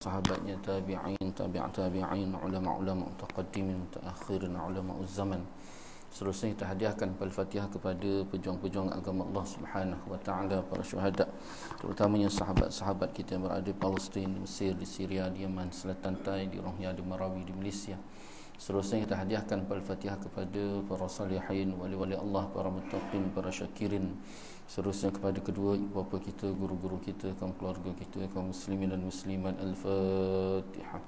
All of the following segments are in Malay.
sahabatnya, tabi'in, tabi'in, ulama-ulama mutaqaddimin, mutaakhirin, ulama zaman. Seterusnya kita hadiahkan Al-Fatihah kepada pejuang-pejuang agama Allah Subhanahu wa taala, para syuhada, terutamanya sahabat-sahabat kita yang berada di Palestin, di Mesir, di Syria, di Yaman, Selatan Tai, di Rohingya, di Marawi, di Malaysia. Seterusnya kita hadiahkan Al-Fatihah kepada para salihin, wali-wali Allah, para muttaqin, para syakirin. Seterusnya kepada kedua ibu bapa kita, guru-guru kita, kaum keluarga kita, kaum muslimin dan muslimat. Al-Fatihah.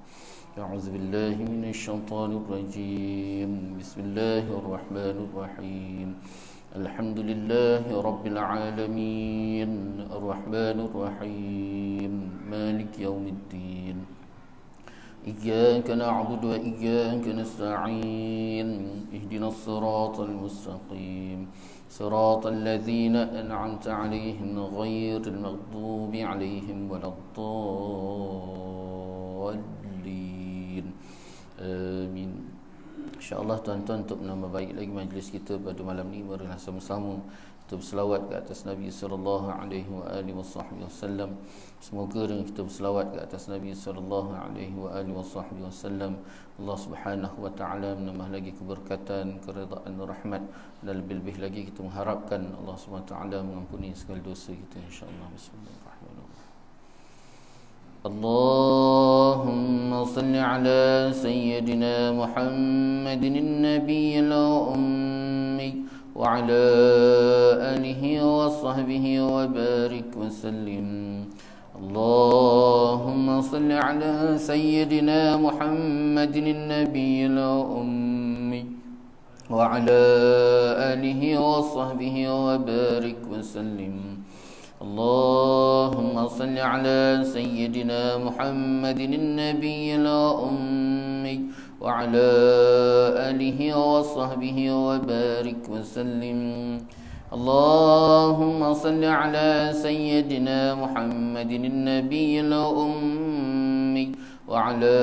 A'udzu billahi minasyaitonir rajim. Bismillahirrahmanirrahim. Alhamdulillahi rabbil alamin. Arrahmanir rahim. Maliki yaumiddin. إياك نعبد وإياك نستعين اهدنا الصراط المستقيم صراط الذين أنعمت عليهم غير المغضوب عليهم ولا الضالين آمين. InsyaAllah tuan-tuan, untuk menambah baik lagi majlis kita pada malam ni, marilah sama-sama kita berselawat ke atas Nabi sallallahu alaihi wa alihi wasallam. Semoga dengan kita berselawat ke atas Nabi sallallahu alaihi wa alihi wasallam, Allah Subhanahu wa taala menambah lagi keberkatan, keridaan, rahmat, dan lebih-lebih lagi kita mengharapkan Allah Subhanahu wa taala mengampuni segala dosa kita, insya-Allah. Bismillahirrahmanirrahim. Allahumma salli ala sayyidina Muhammadin an-nabiyil ummi wa ala alihi wa sahbihi wa barik wa sallim. Allahumma salli ala sayyidina Muhammadin an-nabiyil ummi wa ala alihi wa sahbihi wa barik wa sallim. Allahumma salli ala sayyidina Muhammadin an-nabiyil ummi wa ala alihi wa sahbihi wa barik wa sallim. Allahumma salli ala sayyidina Muhammadin an-nabiyil ummi wa ala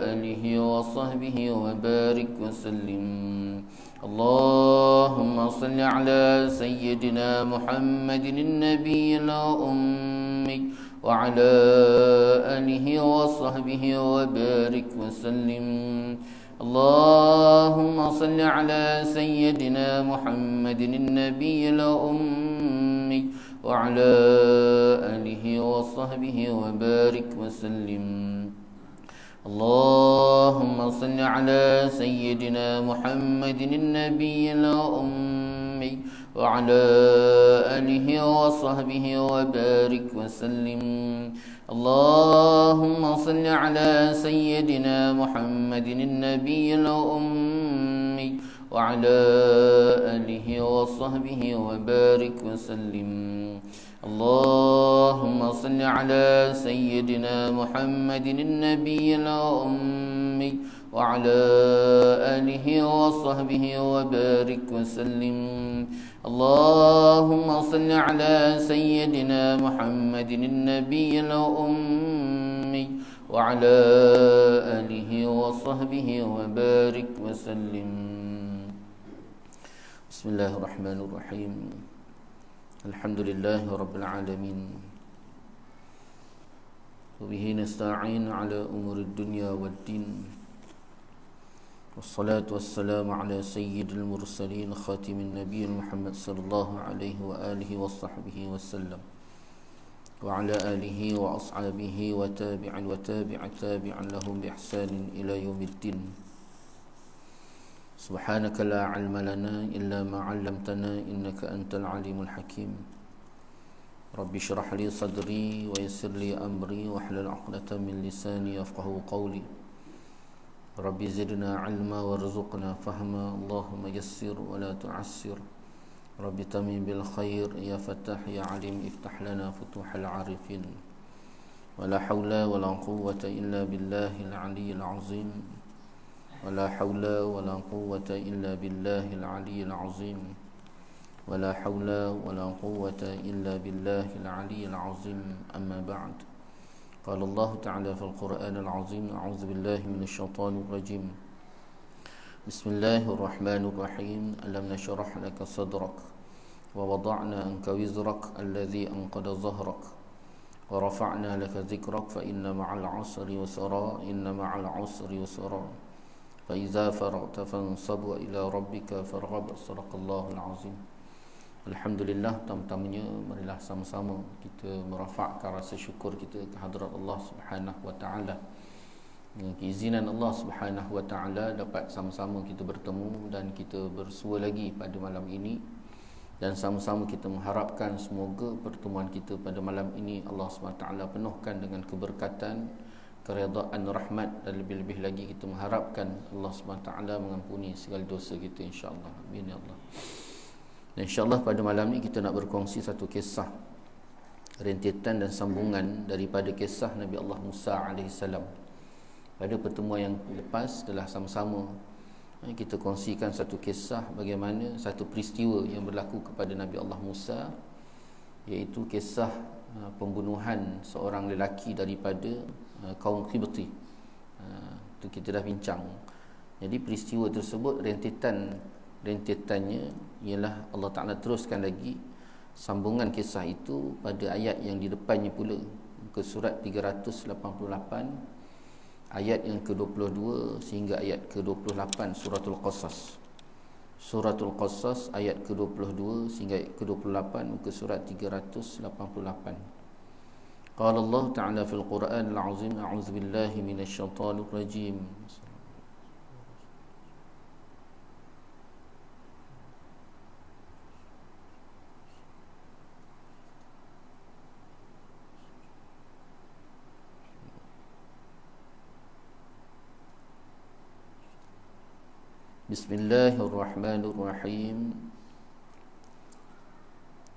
alihi wa sahbihi wa barik wa sallim. Allahumma salli ala sayyidina Muhammadin an-nabiyil ummi wa ala alihi wa sahbihi wa barik wa sallim. Allahumma salli ala sayyidina Muhammadin an-nabiyil ummi wa ala alihi wa sahbihi wa barik wa sallim. Allahumma salli ala sayyidina Muhammadin an-nabiyil ummi wa ala alihi wa sahbihi wa barik wa sallim. Allahumma salli ala sayyidina Muhammadin an-nabiyil ummi wa ala alihi wa sahbihi wa barik wa sallim. Allahumma salli ala sayyidina Muhammadin an-nabiyil ummi wa ala alihi wa sahbihi wa barik wa sallim. Allahumma salli ala sayyidina Muhammadin an-nabiyil ummi wa ala alihi wa sahbihi wa barik wa sallim. Bismillahirrahmanirrahim. Alhamdulillahi rabbil alamin. Wa bihi nasta'in ala umuri dunya waddin. Wassalatu wassalamu ala sayyidil mursalin khatimin nabiyyin Muhammad sallallahu alaihi wa alihi wa sahbihi wasallam, wa ala alihi wa ashabihi wa tabi'an lahum bi ihsanin ila yaumiddin. Subhanaka la ilma lana illa ma 'allamtana innaka antal alimul hakim. Rabbi shrah li sadri wa yassir li amri wa hlul 'uqdatam min lisani yafqahu qawli. Rabbi zidna 'ilma warzuqna fahma. Allahumma yassir wa la tu'assir. Rabbi tamim bil khair ya Fattah ya Alim iftah lana futuhal 'arifin. Wa la hawla wa la quwwata illa billahil 'aliyyil 'azim. ولا حول ولا قوة إلا بالله العلي العظيم. ولا حول ولا قوة إلا بالله العلي العظيم. أما بعد، قال الله تعالى في القرآن العظيم: أعوذ بالله من الشيطان الرجيم. بسم الله الرحمن الرحيم. ألم نشرح لك صدرك ووضعنا عنك وزرك الذي أنقض ظهرك wa rafa'na laka dzikrak fa inna ma'al 'usri yusra inna ma'al 'usri yusra fa idza faragta fansab wa ila rabbika farghab. Sadaqallahul azim. Alhamdulillah, pertama-tamanya marilah sama-sama kita merafakkan rasa syukur kita ke hadirat Allah Subhanahu wa taala. Dengan keizinan Allah Subhanahu wa taala dapat sama-sama kita bertemu dan kita bersua lagi pada malam ini, dan sama-sama kita mengharapkan semoga pertemuan kita pada malam ini Allah Subhanahu wa taala penuhkan dengan keberkatan, keredaan, rahmat, dan lebih-lebih lagi kita mengharapkan Allah Subhanahu wa taala mengampuni segala dosa kita insya-Allah. Amin ya Allah. Dan insya-Allah pada malam ini kita nak berkongsi satu kisah rentetan dan sambungan daripada kisah Nabi Allah Musa alaihissalam. Pada pertemuan yang lepas telah sama-sama kita kongsikan satu kisah bagaimana satu peristiwa yang berlaku kepada Nabi Allah Musa, iaitu kisah pembunuhan seorang lelaki daripada kaum Qibti. Itu kita dah bincang. Jadi peristiwa tersebut rentetannya ialah Allah Ta'ala teruskan lagi sambungan kisah itu pada ayat yang di depannya pula, ke surat 388, ayat yang ke-22 sehingga ayat ke-28 suratul Qasas. Suratul Qasas ayat ke-22 sehingga ayat ke-28 ke surat 388. Qala Allah Ta'ala fil Qur'an al-azim, a'udzu billahi minasyaitonir rajim. Bismillahirrahmanirrahim.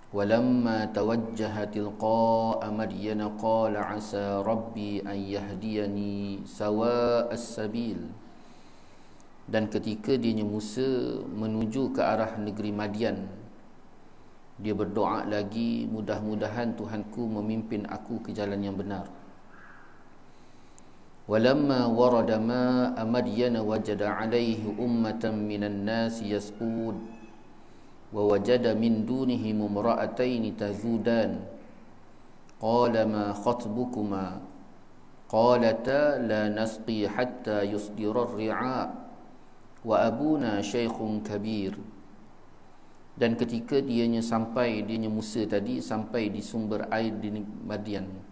Walamma tawajjaha tilqa'a Madyana qala 'asa rabbi an yahdiyani sawa'as sabil. Dan ketika dia Musa menuju ke arah negeri Madian, dia berdoa lagi, mudah-mudahan Tuhanku memimpin aku ke jalan yang benar. Walamma warada ma'a Madyana wajada 'alaihi ummatan minan nasi yasqud wa wajada min dunihim imra'atayn tazudan qala ma khatbukuma qalata la nasqi hatta yusdira ar-ri'a wa abuna shaykhun kabir. Dan ketika dia Musa tadi sampai di sumber air di Madian,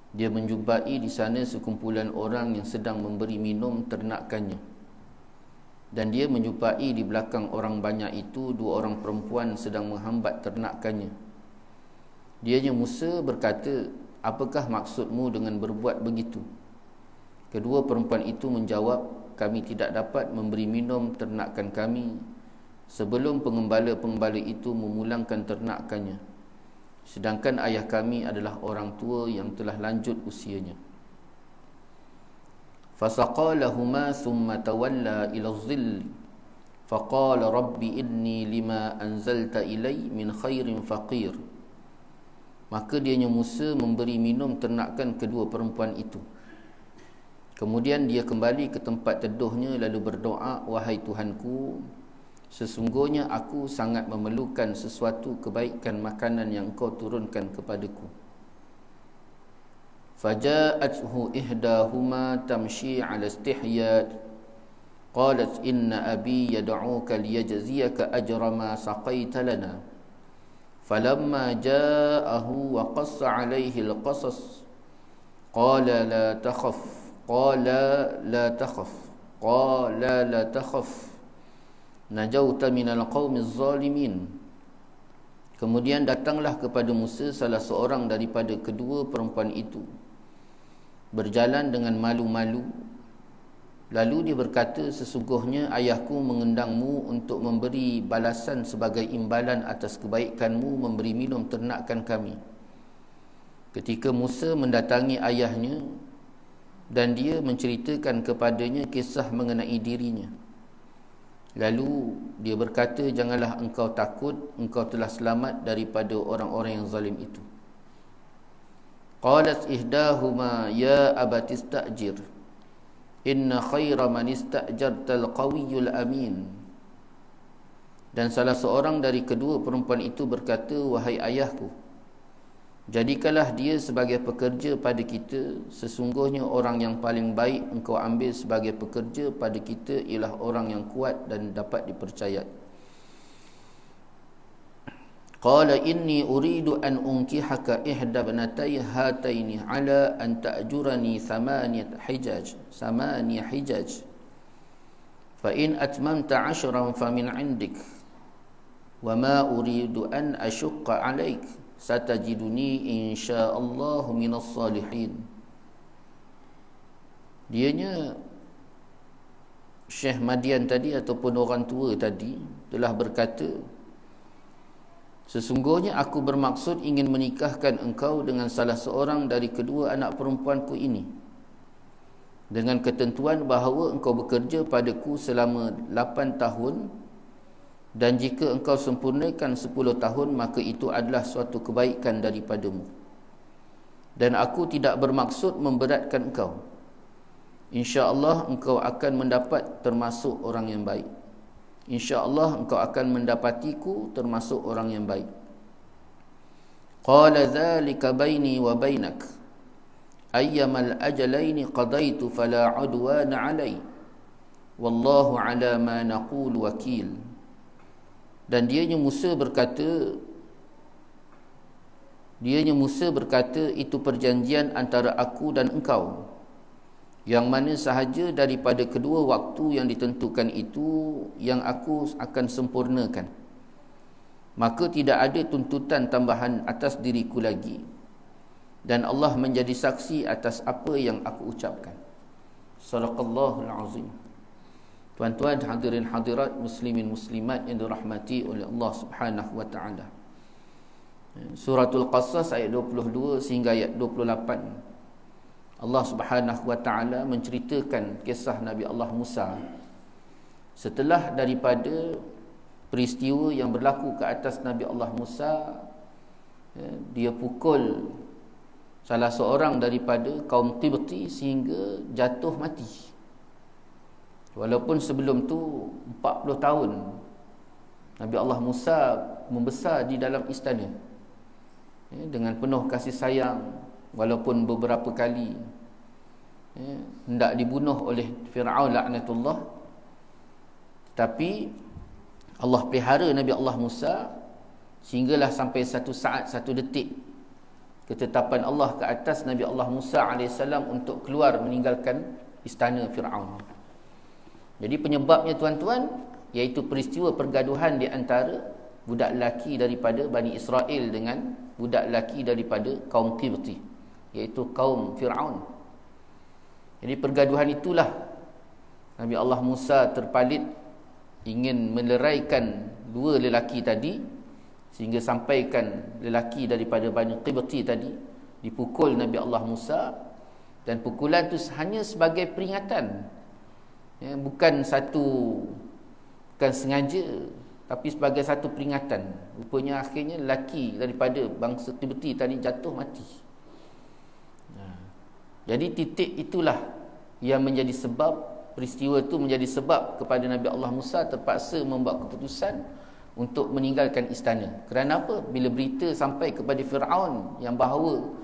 dia menjumpai di sana sekumpulan orang yang sedang memberi minum ternakannya. Dan dia menjumpai di belakang orang banyak itu dua orang perempuan sedang menghambat ternakannya. Dia Musa berkata, apakah maksudmu dengan berbuat begitu? Kedua perempuan itu menjawab, kami tidak dapat memberi minum ternakan kami sebelum pengembala-pengembala itu memulangkan ternakannya, sedangkan ayah kami adalah orang tua yang telah lanjut usianya. Fasaqalahuma thumma tawalla ila adh-dhill faqala rabbi inni lima anzalta ilai min khairin faqir. Maka dia Musa memberi minum ternakan kedua perempuan itu. Kemudian dia kembali ke tempat teduhnya lalu berdoa, wahai Tuhanku, sesungguhnya aku sangat memerlukan sesuatu kebaikan makanan yang Engkau turunkan kepadaku. Faja'athu ihdahuma tamshi 'ala istihyad qalat inna abi yad'uka liyajziyaka ajra ma saqaita lana. Falamma ja'ahu wa qassa 'alayhi al-qasas qala la takhaf najauta minal qaumiz zalimin. Kemudian datanglah kepada Musa salah seorang daripada kedua perempuan itu, berjalan dengan malu-malu. Lalu dia berkata, sesungguhnya ayahku mengundangmu untuk memberi balasan sebagai imbalan atas kebaikanmu memberi minum ternakan kami. Ketika Musa mendatangi ayahnya dan dia menceritakan kepadanya kisah mengenai dirinya, lalu dia berkata, janganlah engkau takut, engkau telah selamat daripada orang-orang yang zalim itu. Qalat ihdahuma ya abati istajir inna khaira man istajartal qawiyyul amin. Dan salah seorang dari kedua perempuan itu berkata, wahai ayahku, Jadikanlah dia sebagai pekerja pada kita. Sesungguhnya orang yang paling baik engkau ambil sebagai pekerja pada kita ialah orang yang kuat dan dapat dipercayai. Qala inni uridu an unkihaka ihda ibnatay hataini ala an ta'jurani thamaniyat hijaj fa in atmamta 'ashran famin 'indik wa ma uridu an ashqa 'alaik satajiduni insyaallah minas salihin. Dianya Syekh Madian tadi ataupun orang tua tadi telah berkata, sesungguhnya aku bermaksud ingin menikahkan engkau dengan salah seorang dari kedua anak perempuanku ini, dengan ketentuan bahawa engkau bekerja padaku selama 8 tahun, dan jika engkau sempurnakan 10 tahun, maka itu adalah suatu kebaikan daripadamu. Dan aku tidak bermaksud memberatkan engkau. InsyaAllah engkau akan mendapat termasuk orang yang baik. InsyaAllah engkau akan mendapatiku termasuk orang yang baik. Qala dhalika baini wa bainak ayyamal ajalaini qadaitu fala udwana alai wallahu ala ma naqulu wakil. Dan dianya Musa berkata, itu perjanjian antara aku dan engkau, yang mana sahaja daripada kedua waktu yang ditentukan itu yang aku akan sempurnakan, maka tidak ada tuntutan tambahan atas diriku lagi, dan Allah menjadi saksi atas apa yang aku ucapkan. Sadaqallahul azim. Tuan-tuan hadirin hadirat, muslimin muslimat yang dirahmati oleh Allah Subhanahu wa taala. Suratul Qasas ayat 22 sehingga ayat 28. Allah Subhanahu wa taala menceritakan kisah Nabi Allah Musa setelah daripada peristiwa yang berlaku ke atas Nabi Allah Musa. Dia pukul salah seorang daripada kaum Qibti sehingga jatuh mati. Walaupun sebelum tu 40 tahun Nabi Allah Musa membesar di dalam istana dengan penuh kasih sayang, walaupun beberapa kali hendak dibunuh oleh Fir'aun laknatullah, tapi Allah pelihara Nabi Allah Musa sehinggalah sampai satu saat, satu detik ketetapan Allah ke atas Nabi Allah Musa AS untuk keluar meninggalkan istana Fir'aun. Jadi penyebabnya tuan-tuan, iaitu peristiwa pergaduhan di antara budak lelaki daripada Bani Israel dengan budak lelaki daripada kaum Qibti, iaitu kaum Fir'aun. Jadi pergaduhan itulah Nabi Allah Musa terpalit ingin meleraikan dua lelaki tadi, sehingga sampaikan lelaki daripada Bani Qibti tadi dipukul Nabi Allah Musa, dan pukulan itu hanya sebagai peringatan, bukan sengaja, tapi sebagai satu peringatan. Rupanya akhirnya lelaki daripada bangsa Qibti tadi jatuh mati. Jadi titik itulah yang menjadi sebab, peristiwa itu menjadi sebab kepada Nabi Allah Musa terpaksa membuat keputusan untuk meninggalkan istana. Kerana apa? Bila berita sampai kepada Fir'aun yang bahawa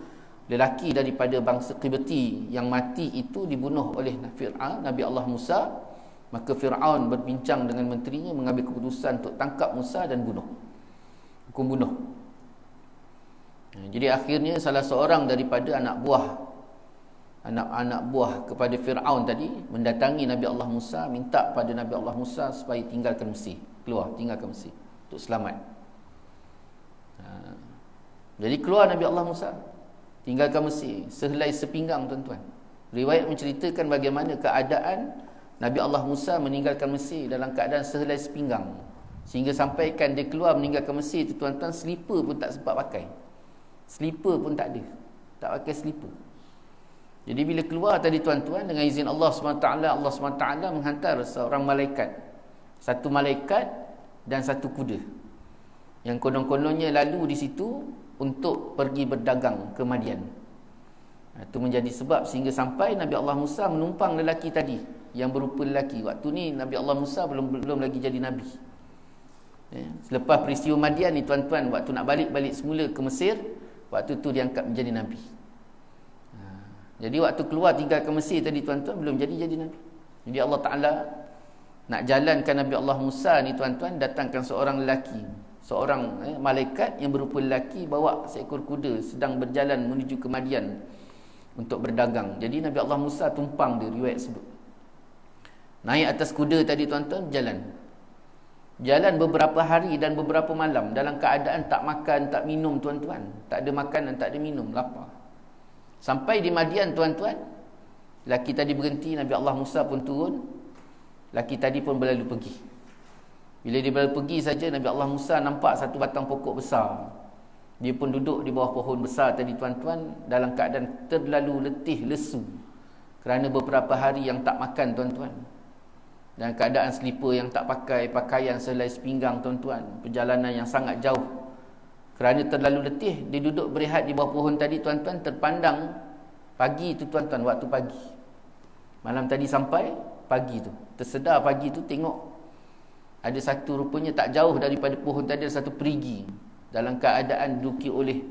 lelaki daripada bangsa Qibti yang mati itu dibunuh oleh Nabi Allah Musa, maka Fir'aun berbincang dengan menterinya, mengambil keputusan untuk tangkap Musa dan bunuh, hukum bunuh. Jadi akhirnya salah seorang daripada anak buah kepada Fir'aun tadi mendatangi Nabi Allah Musa, minta pada Nabi Allah Musa supaya tinggalkan Mesir, tinggalkan Mesir untuk selamat. Jadi keluar Nabi Allah Musa, tinggalkan Mesir, sehelai sepinggang tuan-tuan. Riwayat menceritakan bagaimana keadaan Nabi Allah Musa meninggalkan Mesir dalam keadaan sehelai sepinggang, sehingga sampaikan dia keluar meninggalkan Mesir tu tuan-tuan, selipar pun tak sempat pakai. Selipar pun tak ada, tak pakai selipar. Jadi bila keluar tadi tuan-tuan, dengan izin Allah SWT, Allah SWT menghantar seorang malaikat, satu malaikat dan satu kuda, yang konon-kononnya lalu di situ untuk pergi berdagang ke Madian. Itu menjadi sebab sehingga sampai Nabi Allah Musa menumpang lelaki tadi yang berupa lelaki. Waktu ni Nabi Allah Musa belum lagi jadi Nabi. Selepas peristiwa Madian ni tuan-tuan, waktu nak balik semula ke Mesir, waktu tu dia angkat menjadi Nabi. Jadi waktu keluar tinggalkan Mesir tadi tuan-tuan, belum jadi Nabi. Jadi Allah Ta'ala nak jalankan Nabi Allah Musa ni tuan-tuan, datangkan seorang lelaki, seorang malaikat yang berupa lelaki, bawa seekor kuda, sedang berjalan menuju ke Madian untuk berdagang. Jadi Nabi Allah Musa tumpang dia, riwayat sebut. Naik atas kuda tadi tuan-tuan, jalan beberapa hari dan beberapa malam dalam keadaan tak makan, tak minum tuan-tuan. Tak ada makanan, tak ada minum, lapar. Sampai di Madian tuan-tuan, laki tadi berhenti, Nabi Allah Musa pun turun, laki tadi pun berlalu pergi. Bila dia berlalu pergi saja, Nabi Allah Musa nampak satu batang pokok besar. Dia pun duduk di bawah pohon besar tadi tuan-tuan, dalam keadaan terlalu letih, lesu, kerana beberapa hari yang tak makan tuan-tuan. Dan keadaan selipar yang tak pakai, pakaian selai sepinggang tuan-tuan, perjalanan yang sangat jauh. Kerana terlalu letih, dia duduk berehat di bawah pohon tadi tuan-tuan, terpandang pagi tu tuan-tuan, waktu pagi. Malam tadi sampai pagi tu, tersedar pagi tu, tengok ada satu, rupanya tak jauh daripada pohon tadi ada satu perigi dalam keadaan diduduki oleh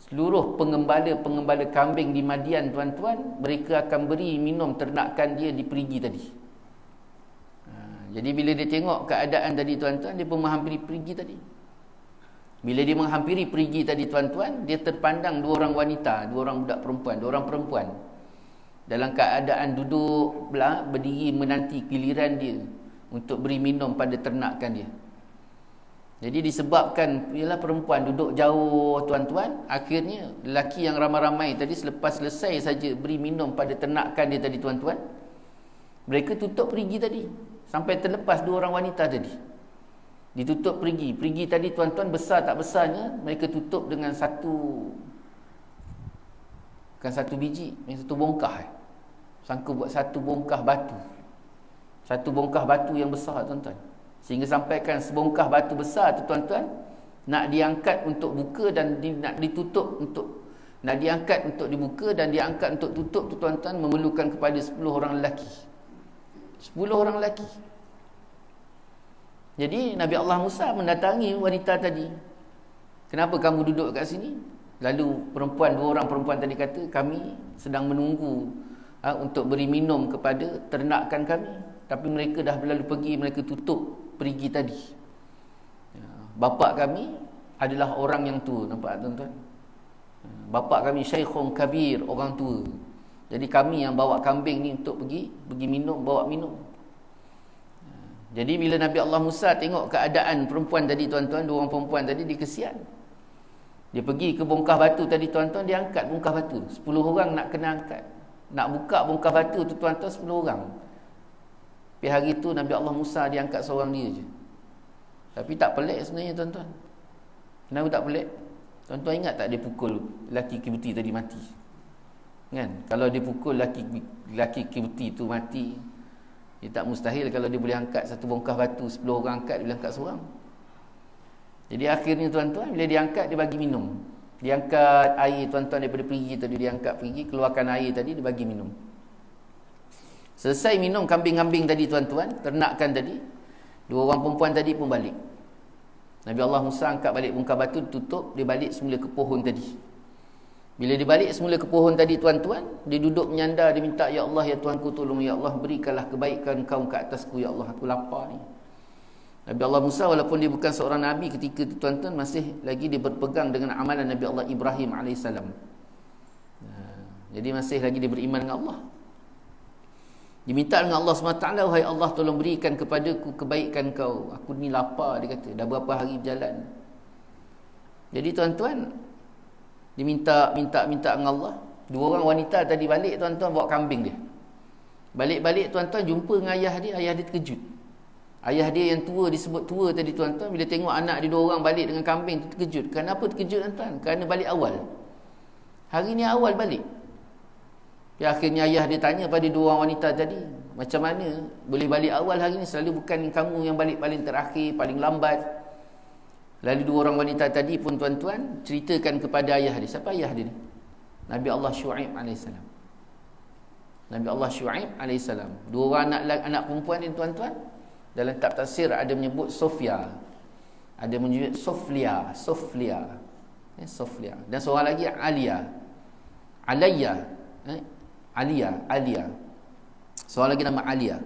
seluruh pengembala kambing di Madian tuan-tuan. Mereka akan beri minum ternakan dia di perigi tadi. Jadi bila dia tengok keadaan tadi tuan-tuan, dia pun menghampiri perigi tadi. Bila dia menghampiri perigi tadi tuan-tuan, dia terpandang dua orang wanita, dua orang budak perempuan, dua orang perempuan dalam keadaan duduk berdiri menanti giliran dia untuk beri minum pada ternakan dia. Jadi disebabkan ialah perempuan duduk jauh tuan-tuan, akhirnya lelaki yang ramai-ramai tadi selepas selesai saja beri minum pada ternakan dia tadi tuan-tuan, mereka tutup perigi tadi sampai terlepas dua orang wanita tadi. Ditutup perigi. Perigi tadi tuan-tuan, besar tak besarnya, mereka tutup dengan bukan satu biji, yang satu bongkah. Sangka buat satu bongkah batu. Satu bongkah batu yang besar tuan-tuan. Sehingga sampaikan sebongkah batu besar tu tuan-tuan, nak diangkat untuk buka dan nak ditutup nak diangkat untuk dibuka dan diangkat untuk tutup tu tuan-tuan, memerlukan kepada 10 orang lelaki. 10 orang lelaki. Jadi Nabi Allah Musa mendatangi wanita tadi. Kenapa kamu duduk kat sini? Lalu dua orang perempuan tadi kata, kami sedang menunggu untuk beri minum kepada ternakan kami. Tapi mereka dah berlalu pergi, mereka tutup perigi tadi. Bapa kami adalah orang yang tua, nampak tuan-tuan? Bapa kami syekhun kabir, orang tua. Jadi kami yang bawa kambing ni untuk pergi minum, bawa minum. Jadi bila Nabi Allah Musa tengok keadaan perempuan tadi tuan-tuan, dua orang perempuan tadi, dia kesian. Dia pergi ke bongkah batu tadi tuan-tuan, dia angkat bongkah batu. 10 orang nak kena angkat. Nak buka bongkah batu tu tuan-tuan 10 orang. Tapi hari tu Nabi Allah Musa dia angkat seorang dia je. Tapi tak pelik sebenarnya tuan-tuan. Kenapa tak pelik? Tuan-tuan ingat tak dia pukul lelaki Kibti tadi mati? Kan? Kalau dia pukul lelaki Kibti tu mati, dia tak mustahil kalau dia boleh angkat satu bongkah batu, 10 orang angkat, dia boleh angkat seorang. Jadi akhirnya tuan-tuan, bila dia angkat, dia bagi minum. Dia angkat air tuan-tuan daripada perigi tadi, dia angkat perigi, keluarkan air tadi, dia bagi minum. Selesai minum kambing-kambing tadi tuan-tuan, ternakan tadi, dua orang perempuan tadi pun balik. Nabi Allah Musa angkat balik bongkah batu, tutup, dia balik semula ke pohon tadi. Bila dia balik semula ke pohon tadi tuan-tuan, dia duduk menyandar, dia minta, ya Allah, ya Tuhanku tolong, ya Allah, berikanlah kebaikan kau ke atasku, ya Allah, aku lapar ni. Nabi Allah Musa walaupun dia bukan seorang Nabi ketika itu tuan-tuan, masih lagi dia berpegang dengan amalan Nabi Allah Ibrahim AS. Jadi masih lagi dia beriman dengan Allah. Diminta dengan Allah SWT, wahai Allah, tolong berikan kepadaku kebaikan kau, aku ni lapar, dia kata, dah berapa hari berjalan. Jadi tuan-tuan, dia minta dengan Allah. Dua orang wanita tadi balik tuan-tuan, bawa kambing dia. Balik-balik tuan-tuan, jumpa dengan ayah dia terkejut. Ayah dia yang tua, disebut tua tadi tuan-tuan, bila tengok anak dia dua orang balik dengan kambing tu terkejut. Kenapa terkejut tuan-tuan? Kerana balik awal. Hari ni awal balik. Ya, akhirnya ayah dia tanya pada dua orang wanita tadi, macam mana boleh balik awal hari ni? Selalu bukan kamu yang balik paling terakhir, paling lambat. Lalu dua orang wanita tadi pun tuan-tuan ceritakan kepada ayah dia. Siapa ayah dia ni? Nabi Allah Syuaib AS. Nabi Allah Syuaib AS. Dua orang anak perempuan ni tuan-tuan, dalam tafsir ada menyebut Sofia, ada menyebut Soflia. Soflia. Dan seorang lagi Alia. Alia. Alia. Seorang lagi nama Alia.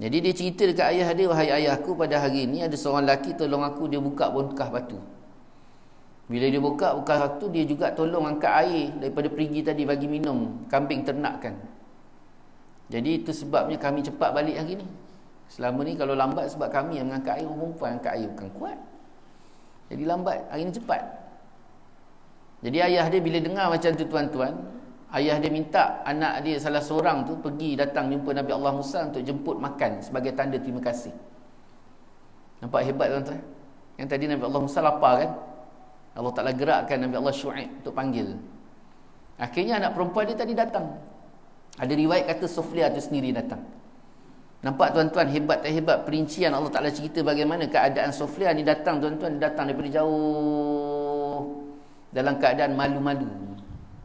Jadi dia cerita dekat ayah dia, wahai ayahku, pada hari ini ada seorang lelaki tolong aku, dia buka bongkah batu. Bila dia buka batu, dia juga tolong angkat air daripada perigi tadi bagi minum kambing ternakan. Jadi itu sebabnya kami cepat balik hari ni. Selama ni kalau lambat sebab kami yang mengangkat air, orang perempuan angkat air bukan kuat. Jadi lambat, hari ni cepat. Jadi ayah dia bila dengar macam tu tuan-tuan, ayah dia minta anak dia salah seorang tu pergi datang jumpa Nabi Allah Musa untuk jemput makan sebagai tanda terima kasih. Nampak hebat tuan-tuan? Yang tadi Nabi Allah Musa lapar kan? Allah Ta'ala gerakkan Nabi Allah Syuaib untuk panggil. Akhirnya anak perempuan dia tadi datang. Ada riwayat kata Soflia tu sendiri datang. Nampak tuan-tuan hebat tak hebat perincian Allah Ta'ala cerita bagaimana keadaan Soflia ni datang tuan-tuan. Dia datang daripada jauh dalam keadaan malu-malu.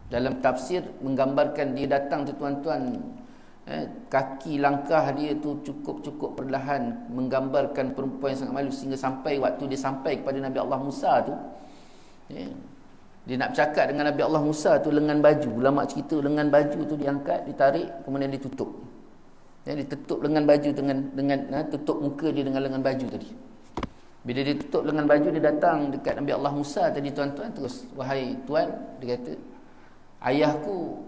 Dalam tafsir menggambarkan dia datang tu tuan-tuan, kaki langkah dia tu cukup perlahan, menggambarkan perempuan yang sangat malu, sehingga sampai waktu dia sampai kepada Nabi Allah Musa tu, dia nak bercakap dengan Nabi Allah Musa tu, lengan baju, ulama cerita lengan baju tu diangkat, ditarik, kemudian ditutup. Ditutup lengan baju dengan tutup muka dia dengan lengan baju tadi. Bila dia tutup lengan baju, dia datang dekat Nabi Allah Musa tadi tuan-tuan, terus, wahai tuan, dia kata, ayahku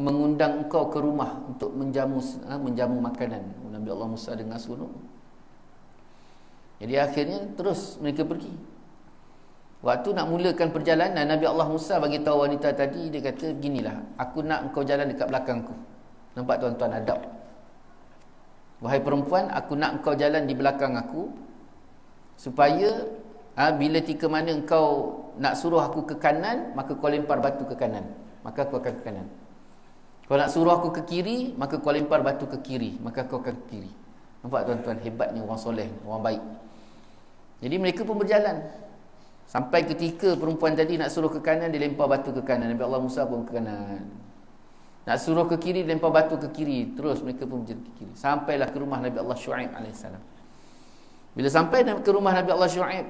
mengundang engkau ke rumah untuk menjamu makanan. Nabi Allah Musa dengar seronok. Jadi akhirnya terus mereka pergi. Waktu nak mulakan perjalanan, Nabi Allah Musa bagi tahu wanita tadi, dia kata, ginilah, aku nak engkau jalan dekat belakangku. Nampak tuan-tuan adab. Wahai perempuan, aku nak engkau jalan di belakang aku, supaya bila tika mana engkau nak suruh aku ke kanan, maka kau lempar batu ke kanan, maka aku akan ke kanan. Kau nak suruh aku ke kiri, maka kau lempar batu ke kiri, maka kau akan ke kiri. Nampak tuan-tuan, hebatnya orang soleh, orang baik. Jadi mereka pun berjalan. Sampai ketika perempuan tadi nak suruh ke kanan, dia lempar batu ke kanan. Nabi Allah Musa pun ke kanan. Nak suruh ke kiri, lempar batu ke kiri. Terus mereka pun berjalan ke kiri. Sampailah ke rumah Nabi Allah Syuaib AS. Bila sampai ke rumah Nabi Allah Syuaib,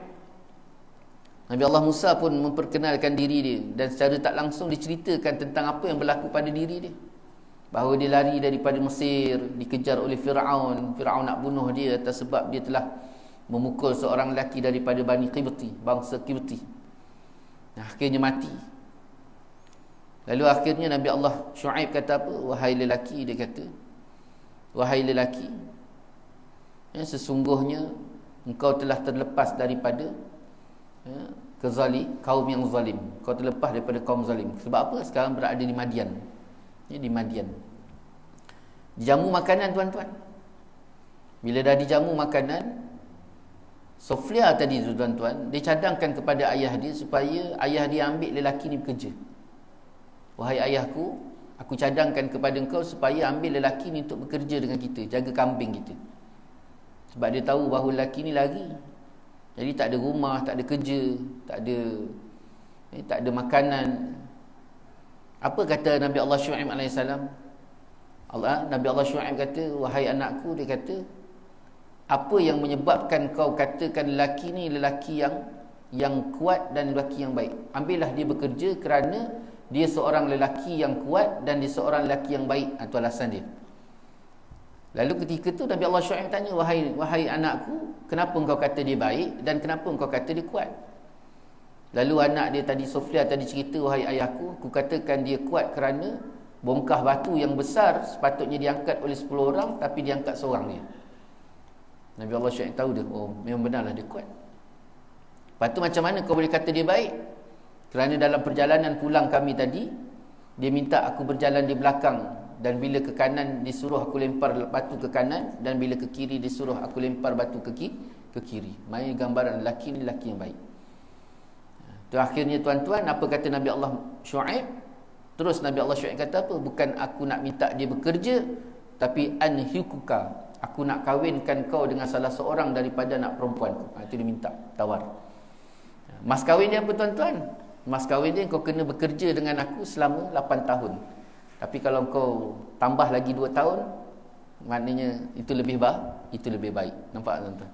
Nabi Allah Musa pun memperkenalkan diri dia, dan secara tak langsung diceritakan tentang apa yang berlaku pada diri dia. Bahawa dia lari daripada Mesir, dikejar oleh Fir'aun. Fir'aun nak bunuh dia atas sebab dia telah memukul seorang lelaki daripada Bani Qibti, bangsa Qibti. Akhirnya mati. Lalu akhirnya Nabi Allah Syuaib kata apa? Wahai lelaki, dia kata, wahai lelaki, sesungguhnya engkau telah terlepas daripada kaum yang zalim. Kau terlepas daripada kaum zalim. Sebab apa? Sekarang berada di Madian. Di Madian. Dijamu makanan tuan-tuan. Bila dah dijamu makanan, Soflia tadi tu tuan-tuan, dia cadangkan kepada ayah dia supaya ayah dia ambil lelaki ni bekerja. Wahai ayahku, aku cadangkan kepada engkau supaya ambil lelaki ni untuk bekerja dengan kita, jaga kambing kita. Sebab dia tahu bahawa lelaki ni lari. Jadi tak ada rumah, tak ada kerja, tak ada makanan. Apa kata Nabi Allah Syuaib AS? Nabi Allah Syuaib kata, wahai anakku, dia kata, apa yang menyebabkan kau katakan lelaki ni lelaki yang kuat dan lelaki yang baik? Ambillah dia bekerja kerana dia seorang lelaki yang kuat dan dia seorang lelaki yang baik. Itu alasan dia. Lalu ketika tu Nabi Allah Syuaib tanya, wahai anakku, kenapa engkau kata dia baik dan kenapa engkau kata dia kuat? Lalu anak dia tadi, Sofia tadi cerita, wahai ayahku, aku katakan dia kuat kerana bongkah batu yang besar sepatutnya diangkat oleh 10 orang, tapi diangkat seorang dia. Nabi Allah Syuaib tahu dia, oh memang benarlah dia kuat. Lepas tu macam mana kau boleh kata dia baik? Kerana dalam perjalanan pulang kami tadi, dia minta aku berjalan di belakang, dan bila ke kanan disuruh aku lempar batu ke kanan, dan bila ke kiri disuruh aku lempar batu ke kiri. Main gambaran lelaki ni lelaki yang baik. Tu akhirnya tuan-tuan, apa kata Nabi Allah Syuaib? Terus Nabi Allah Syuaib kata apa? Bukan aku nak minta dia bekerja, tapi anhikuka, aku nak kahwinkan kau dengan salah seorang daripada anak perempuan. Itu dia minta, tawar. Mas kahwin dia apa tuan-tuan? Mas kahwin dia, kau kena bekerja dengan aku selama 8 tahun. Tapi kalau kau tambah lagi 2 tahun, maknanya itu lebih baik. Nampak tuan-tuan?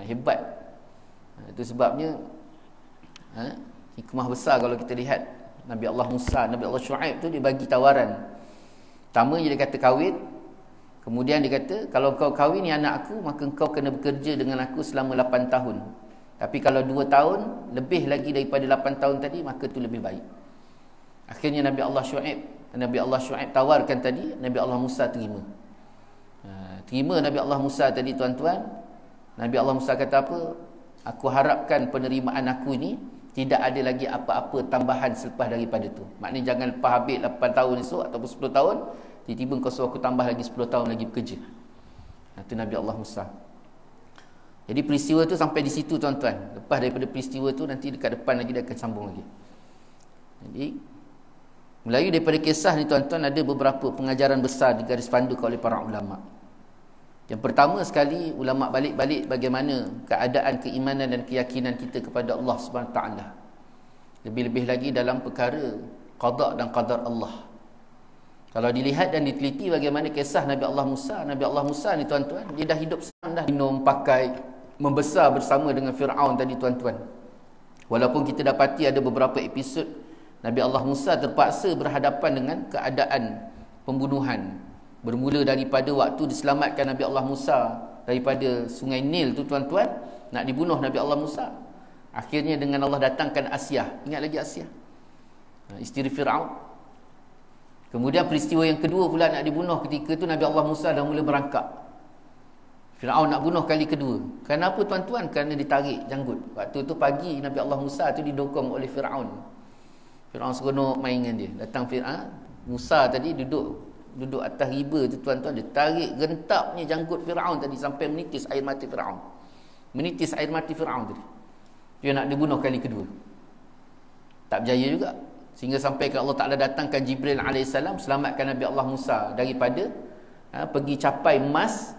Hebat. Itu sebabnya Hikmah besar kalau kita lihat Nabi Allah Musa, Nabi Allah Shu'aib tu dia bagi tawaran. Pertama dia kata kahwin. Kemudian dia kata, kalau kau kahwin ni anak aku, maka kau kena bekerja dengan aku selama 8 tahun. Tapi kalau 2 tahun, lebih lagi daripada 8 tahun tadi, maka tu lebih baik. Akhirnya Nabi Allah Shu'aib tawarkan tadi, Nabi Allah Musa terima. Terima Nabi Allah Musa tadi tuan-tuan. Nabi Allah Musa kata apa? Aku harapkan penerimaan aku ni tidak ada lagi apa-apa tambahan selepas daripada tu. Maknanya jangan lepas habis 8 tahun esok ataupun 10 tahun, tiba-tiba kau suruh aku tambah lagi 10 tahun lagi bekerja. Itu Nabi Allah Musa. Jadi peristiwa tu sampai di situ tuan-tuan. Lepas daripada peristiwa tu, nanti dekat depan lagi dia akan sambung lagi. Jadi melalui daripada kisah ni tuan-tuan, ada beberapa pengajaran besar digaris pandukan oleh para ulama. Yang pertama sekali, ulama balik-balik bagaimana keadaan keimanan dan keyakinan kita kepada Allah Subhanahu Wa Taala. Lebih-lebih lagi dalam perkara qada dan qadar Allah. Kalau dilihat dan diteliti bagaimana kisah Nabi Allah Musa ni tuan-tuan, dia dah hidup senang, dah minum, pakai, membesar bersama dengan Fir'aun tadi tuan-tuan. Walaupun kita dapati ada beberapa episod Nabi Allah Musa terpaksa berhadapan dengan keadaan pembunuhan. Bermula daripada waktu diselamatkan Nabi Allah Musa daripada sungai Nil tu tuan-tuan, nak dibunuh Nabi Allah Musa. Akhirnya dengan Allah datangkan Asyah. Ingat lagi Asyah, isteri Fir'aun. Kemudian peristiwa yang kedua pula nak dibunuh, ketika tu Nabi Allah Musa dah mula merangkak. Fir'aun nak bunuh kali kedua. Kenapa tuan-tuan? Kerana ditarik janggut. Waktu tu pagi Nabi Allah Musa tu didokong oleh Fir'aun. Fir'aun seronok main dengan dia. Datang Fir'aun, Musa tadi duduk atas riba tu tuan-tuan, dia tarik gentapnya janggut Fir'aun tadi sampai menitis air mati Fir'aun. Menitis air mati Fir'aun tadi. Dia nak dibunuh kali kedua. Tak berjaya juga. Sehingga sampai ke Allah Ta'ala datangkan Jibril AS, selamatkan Nabi Allah Musa daripada pergi capai emas.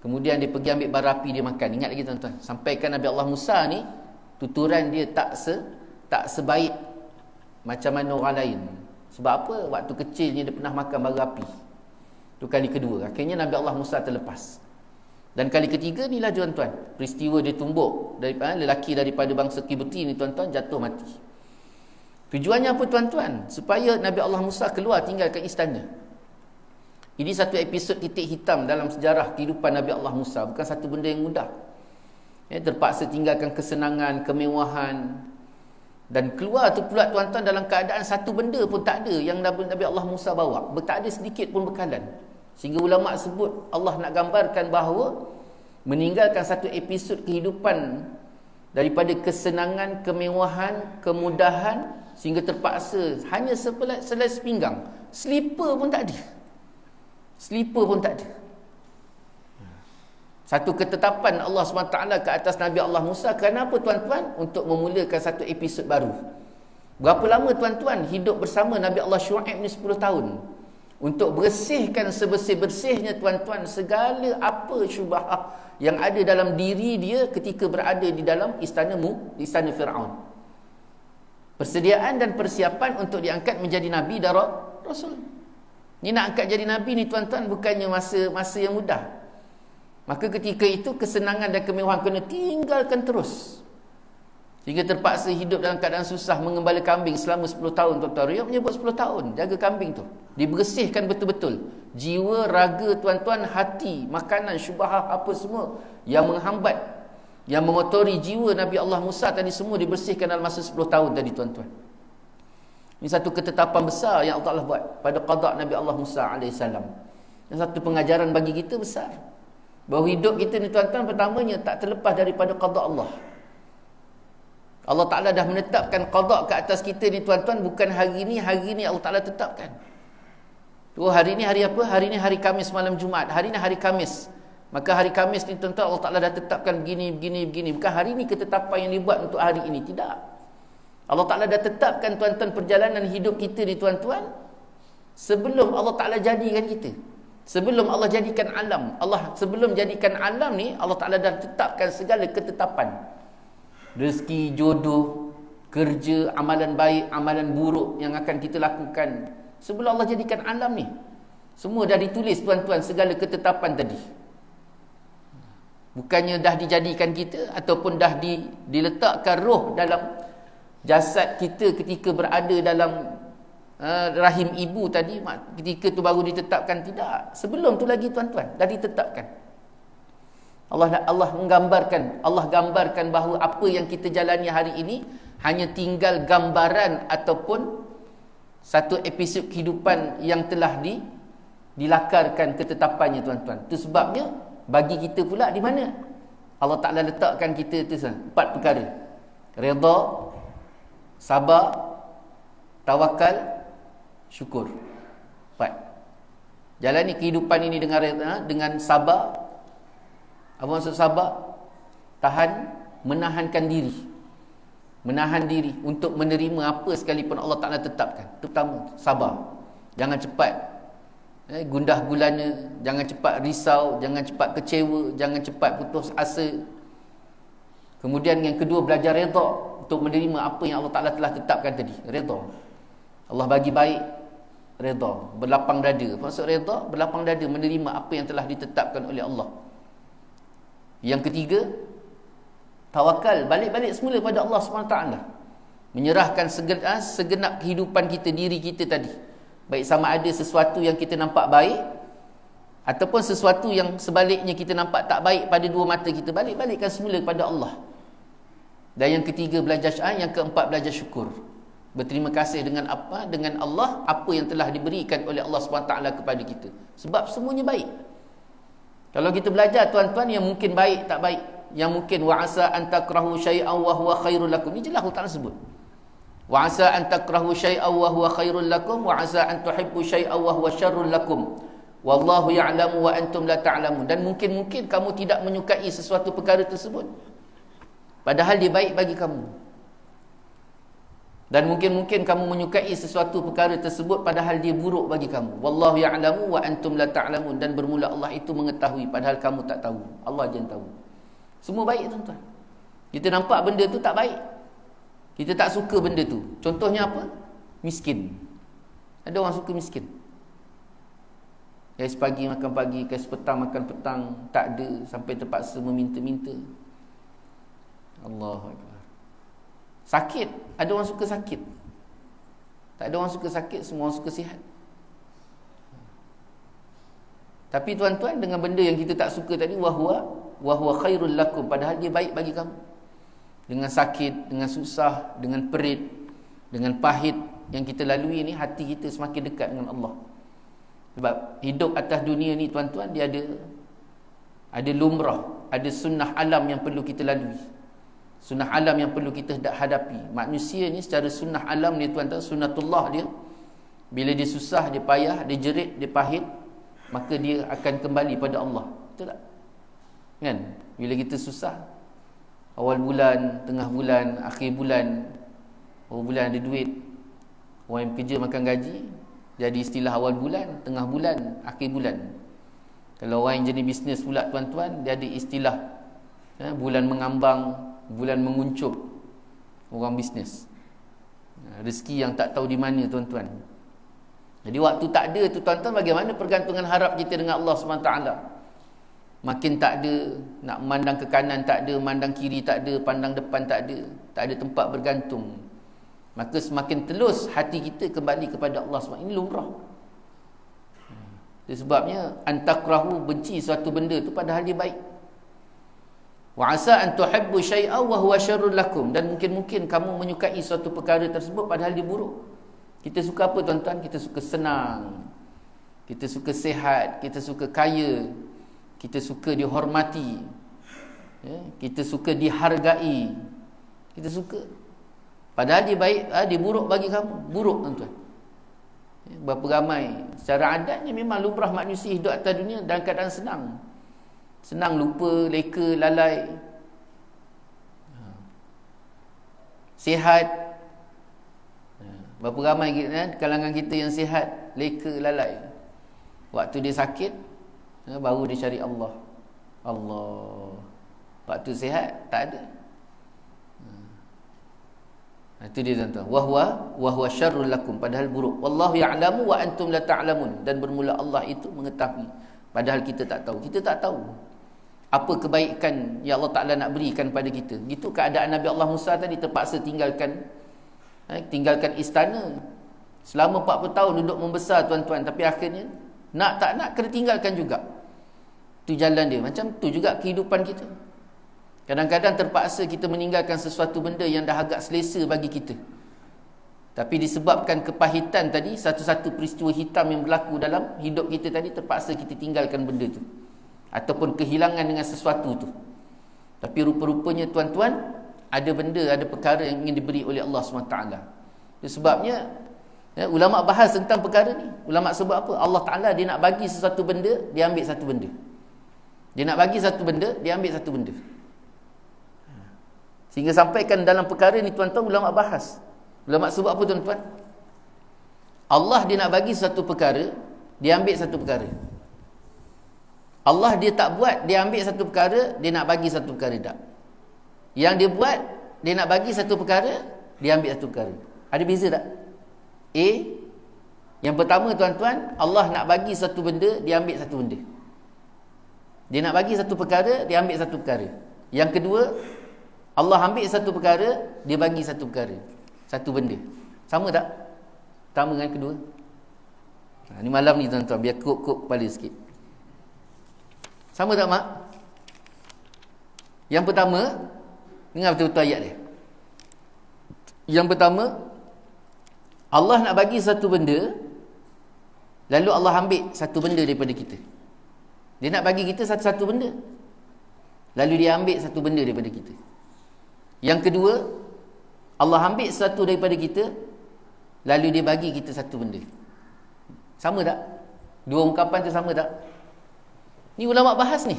Kemudian dia pergi ambil bara api, dia makan. Ingat lagi tuan-tuan, sampaikan Nabi Allah Musa ni tuturan dia tak sebaik macam mana orang lain. Sebab apa? Waktu kecilnya dia pernah makan bara api. Itu kali kedua. Akhirnya Nabi Allah Musa terlepas. Dan kali ketiga ni lah tuan-tuan, peristiwa dia tumbuk daripada lelaki daripada bangsa Kibti ni tuan-tuan, jatuh mati. Tujuannya apa tuan-tuan? Supaya Nabi Allah Musa keluar tinggalkan istana. Ini satu episod titik hitam dalam sejarah kehidupan Nabi Allah Musa. Bukan satu benda yang mudah. Terpaksa tinggalkan kesenangan, kemewahan. Dan keluar tu pula tuan-tuan dalam keadaan satu benda pun tak ada yang Nabi Allah Musa bawa. Tak ada sedikit pun bekalan. Sehingga ulama' sebut Allah nak gambarkan bahawa meninggalkan satu episod kehidupan daripada kesenangan, kemewahan, kemudahan, sehingga terpaksa hanya selai sepinggang. Slipper pun tak ada. Slipper pun tak ada. Satu ketetapan Allah SWT ke atas Nabi Allah Musa. Kenapa tuan-tuan? Untuk memulakan satu episod baru. Berapa lama tuan-tuan hidup bersama Nabi Allah Shu'aib ni 10 tahun. Untuk bersihkan sebersih-bersihnya tuan-tuan segala apa syubhah yang ada dalam diri dia ketika berada di dalam istana Fir'aun. Persediaan dan persiapan untuk diangkat menjadi Nabi dan Rasul. Ni nak angkat jadi Nabi ni tuan-tuan bukannya masa yang mudah. Maka ketika itu kesenangan dan kemewahan kena tinggalkan terus. Sehingga terpaksa hidup dalam keadaan susah mengembala kambing selama 10 tahun tuan-tuan. Riyak menyebut 10 tahun jaga kambing tu. Dibersihkan betul-betul. Jiwa, raga tuan-tuan, hati, makanan, syubhah apa semua yang menghambat, yang mengotori jiwa Nabi Allah Musa tadi semua dibersihkan dalam masa 10 tahun tadi tuan-tuan. Ini satu ketetapan besar yang Allah buat pada qada Nabi Allah Musa AS. Dan satu pengajaran bagi kita besar. Bahawa hidup kita ni tuan-tuan pertamanya tak terlepas daripada qada Allah. Allah Ta'ala dah menetapkan qada ke atas kita ni tuan-tuan. Bukan hari ni Allah Ta'ala tetapkan. Hari ni hari apa? Hari ni hari Khamis malam Jumaat. Hari ni hari Khamis. Maka hari Khamis ni tuan-tuan Allah Ta'ala dah tetapkan begini. Bukan hari ni ketetapan yang dibuat untuk hari ini. Tidak. Allah Ta'ala dah tetapkan tuan-tuan perjalanan hidup kita ni tuan-tuan sebelum Allah Ta'ala jadikan kita. Sebelum Allah jadikan alam. Sebelum jadikan alam ni Allah Ta'ala dah tetapkan segala ketetapan. Rezeki, jodoh, kerja, amalan baik, amalan buruk yang akan kita lakukan. Sebelum Allah jadikan alam ni, semua dah ditulis tuan-tuan segala ketetapan tadi. Bukannya dah dijadikan kita ataupun dah diletakkan roh jasad kita ketika berada dalam rahim ibu tadi, ketika tu baru ditetapkan? Tidak. Sebelum tu lagi tuan-tuan, dah ditetapkan. Allah gambarkan bahawa apa yang kita jalani hari ini hanya tinggal gambaran ataupun satu episod kehidupan yang telah dilakarkan ketetapannya, tuan-tuan. Itu sebabnya bagi kita pula di mana Allah Ta'ala letakkan kita tu 4 perkara: redha, sabar, tawakal, syukur. 4. Jalani kehidupan ini dengan redha, dengan sabar. Apa maksud sabar? Menahankan diri. Menahan diri untuk menerima apa sekalipun Allah Ta'ala tetapkan. Itu pertama, sabar. Jangan cepat gundah gulana, jangan cepat risau, jangan cepat kecewa, jangan cepat putus asa. Kemudian yang kedua, belajar redha untuk menerima apa yang Allah Ta'ala telah tetapkan tadi. Redha. Allah bagi baik, redha. Berlapang dada. Maksud redha, berlapang dada menerima apa yang telah ditetapkan oleh Allah. Yang ketiga, tawakal, balik-balik semula pada Allah SWT. Menyerahkan segenap kehidupan kita, diri kita tadi. Baik sama ada sesuatu yang kita nampak baik ataupun sesuatu yang sebaliknya kita nampak tak baik pada dua mata kita, balik-balikkan semula kepada Allah. Dan yang ketiga, belajar yang keempat, belajar syukur. Berterima kasih dengan apa? Dengan Allah, apa yang telah diberikan oleh Allah SWT kepada kita. Sebab semuanya baik. Kalau kita belajar, tuan-tuan, yang mungkin baik, tak baik. Yang mungkin wa'asa an takrahu syai'an wa huwa khairul lakum. Ini jelas Allah Ta'ala sebut. Wa'asa an takrahu syai'an wa huwa khairul lakum wa 'asa an tuhibbu syai'an wa huwa syarrul lakum. Wallahu ya'lamu wa antum la ta'lamun. Dan mungkin kamu tidak menyukai sesuatu perkara tersebut, padahal dia baik bagi kamu. Dan mungkin kamu menyukai sesuatu perkara tersebut, padahal dia buruk bagi kamu. Wallahu ya'lamu wa antum la ta'lamun. Dan bermula Allah itu mengetahui, padahal kamu tak tahu. Allah je yang tahu. Semua baik, tuan-tuan. Kita nampak benda tu tak baik, kita tak suka benda tu. Contohnya apa? Miskin. Ada orang suka miskin. Guys, pagi makan pagi, guys petang makan petang, tak ada, sampai terpaksa meminta-minta. Allahu Akbar. Sakit, ada orang suka sakit. Tak ada orang suka sakit, semua orang suka sihat. Tapi tuan-tuan, dengan benda yang kita tak suka tadi, wahwa khairul lakum, padahal dia baik bagi kamu. Dengan sakit, dengan susah, dengan perit, dengan pahit yang kita lalui ni, hati kita semakin dekat dengan Allah. Sebab hidup atas dunia ni, tuan-tuan, dia ada lumrah, ada sunnah alam yang perlu kita lalui. Sunnah alam yang perlu kita hadapi. Manusia ni secara sunnah alam dia, tuan-tuan, sunnatullah dia, bila dia susah, dia payah, dia jerit, dia pahit, maka dia akan kembali pada Allah. Betul tak? Kan? Bila kita susah, awal bulan, tengah bulan, akhir bulan, awal bulan ada duit, orang yang kerja makan gaji, jadi istilah awal bulan, tengah bulan, akhir bulan. Kalau orang yang jenis bisnes pula, tuan-tuan, dia ada istilah bulan mengambang, bulan menguncup. Orang bisnes, rezeki yang tak tahu di mana, tuan-tuan. Jadi waktu tak ada tu, tuan-tuan, bagaimana pergantungan harap kita dengan Allah SWT? Makin tak ada, nak mandang ke kanan tak ada, mandang kiri tak ada, pandang depan tak ada tempat bergantung. Maka semakin telus hati kita kembali kepada Allah SWT. Ini lumrah. Sebabnya antakrahu, benci suatu benda tu padahal dia baik. Wa 'asa an tuhibbu syai'an wa huwa syarrul lakum. Dan mungkin kamu menyukai suatu perkara tersebut padahal dia buruk. Kita suka apa, tuan-tuan? Kita suka senang, kita suka sihat, kita suka kaya, kita suka dihormati, kita suka dihargai, kita suka. Padahal dia baik, dia buruk bagi kamu. Buruk, tuan-tuan. Berapa ramai, secara adatnya memang lumrah manusia hidup atas dunia dalam keadaan senang. Senang, lupa, leka, lalai, sihat. Berapa ramai kalangan kita yang sihat, leka, lalai. Waktu dia sakit, baru dia cari Allah. Waktu sihat tak ada. Itu dia, tuan-tuan. Wahwa syarrul lakum, padahal buruk. Wallahu ya'lamu wa antum la ta'lamun. Dan bermula Allah itu mengetahui, padahal kita tak tahu. Kita tak tahu apa kebaikan yang Allah Ta'ala nak berikan pada kita. Gitu keadaan Nabi Allah Musa tadi, terpaksa tinggalkan tinggalkan istana. Selama 40 tahun duduk membesar tuan-tuan, tapi akhirnya nak tak nak kena tinggalkan juga. Itu jalan dia. Macam tu juga kehidupan kita. Kadang-kadang terpaksa kita meninggalkan sesuatu benda yang dah agak selesa bagi kita. Tapi disebabkan kepahitan tadi, satu-satu peristiwa hitam yang berlaku dalam hidup kita tadi, terpaksa kita tinggalkan benda tu. Ataupun kehilangan dengan sesuatu tu. Tapi rupa-rupanya tuan-tuan, ada benda, ada perkara yang ingin diberi oleh Allah SWT. Itu sebabnya ulama' bahas tentang perkara ni. Ulama' sebut apa? Allah Ta'ala dia nak bagi sesuatu benda, dia ambil satu benda. Dia nak bagi satu benda, dia ambil satu benda. Sehingga sampaikan dalam perkara ni tuan-tuan, ulama' bahas. Ulama' sebut apa tuan-tuan? Allah dia nak bagi satu perkara, dia ambil satu perkara. Allah dia tak buat, dia ambil satu perkara, dia nak bagi satu perkara tak. Yang dia buat, dia nak bagi satu perkara, dia ambil satu perkara. Ada beza tak? A, yang pertama tuan-tuan, Allah nak bagi satu benda, dia ambil satu benda. Dia nak bagi satu perkara, dia ambil satu perkara. Yang kedua, Allah ambil satu perkara, dia bagi satu perkara. Satu benda. Sama tak? Sama dengan kedua. Ni malam ni tuan-tuan, biar kok kepala sikit. Sama tak mak? Yang pertama, dengar betul-betul ayat dia. Yang pertama, Allah nak bagi satu benda, lalu Allah ambil satu benda daripada kita. Dia nak bagi kita satu-satu benda, lalu dia ambil satu benda daripada kita. Yang kedua, Allah ambil satu daripada kita, lalu dia bagi kita satu benda. Sama tak? Dua ungkapan tu sama tak? Ni ulama' bahas ni.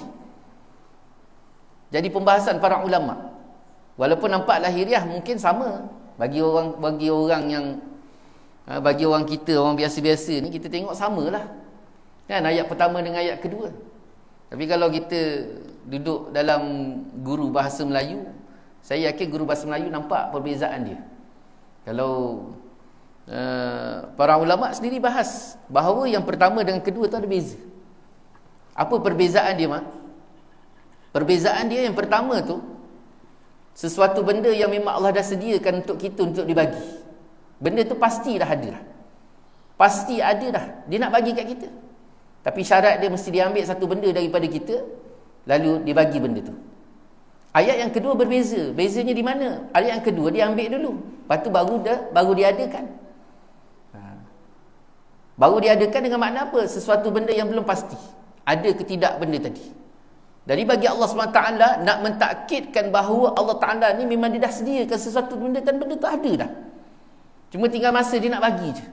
Jadi pembahasan para ulama'. Walaupun nampak lahiriah mungkin sama. Bagi orang yang bagi orang kita, orang biasa-biasa ni, kita tengok samalah. Kan ayat pertama dengan ayat kedua. Tapi kalau kita duduk dalam guru bahasa Melayu, saya yakin guru bahasa Melayu nampak perbezaan dia. Kalau para ulama' sendiri bahas bahawa yang pertama dengan kedua tu ada beza. Apa perbezaan dia mak? Perbezaan dia yang pertama tu, sesuatu benda yang memang Allah dah sediakan untuk kita untuk dibagi. Benda tu pasti dah ada dah. Pasti ada dah. Dia nak bagi kat kita. Tapi syarat dia mesti dia ambil satu benda daripada kita, lalu dia bagi benda tu. Ayat yang kedua berbeza. Bezanya di mana? Ayat yang kedua dia ambil dulu, lepas tu baru diadakan. Baru diadakan dengan makna apa? Sesuatu benda yang belum pasti. Ada ke tidak benda tadi. Dari bagi Allah SWT nak mentakkidkan bahawa Allah Ta'ala ni memang dia dah sediakan sesuatu benda, dan benda tu ada dah. Cuma tinggal masa dia nak bagi je.